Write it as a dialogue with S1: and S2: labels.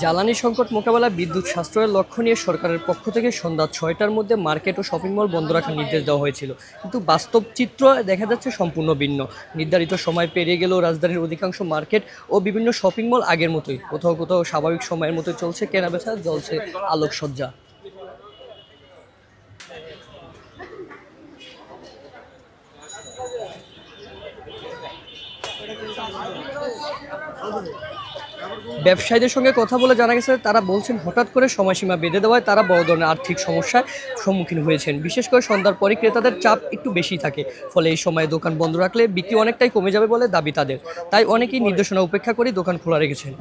S1: জ্বালানি সংকট মোকাবেলায় বিদ্যুৎ সাশ্রয়ের লক্ষ্য নিয়ে সরকারের পক্ষ থেকে সন্ধ্যা ৬টার মধ্যে মার্কেট ও শপিং মল বন্ধ রাখার নির্দেশ দেওয়া হয়েছিল, কিন্তু বাস্তব চিত্র দেখা যাচ্ছে সম্পূর্ণ ভিন্ন। নির্ধারিত সময় পেরিয়ে গেলেও রাজধানীর অধিকাংশ মার্কেট ও বিভিন্ন শপিং মল আগের মতোই, কোথাও কোথাও স্বাভাবিক সময়ের মতোই চলছে কেনাবেচা, চলছে আলোকসজ্জা। ব্যবসায়ীদের সঙ্গে কথা বলে জানা গেছে, তারা বলছেন হঠাৎ করে সময়সীমা বেঁধে দেওয়ায় তারা বড় ধরনের আর্থিক সমস্যার সম্মুখীন হয়েছেন। বিশেষ করে সন্ধ্যার পরই ক্রেতাদের চাপ একটু বেশি থাকে, ফলে এই সময়ে দোকান বন্ধ রাখলে বিক্রি অনেকটাই কমে যাবে বলে দাবি তাদের। তাই অনেকেই নির্দেশনা উপেক্ষা করে দোকান খোলা রেখেছেন।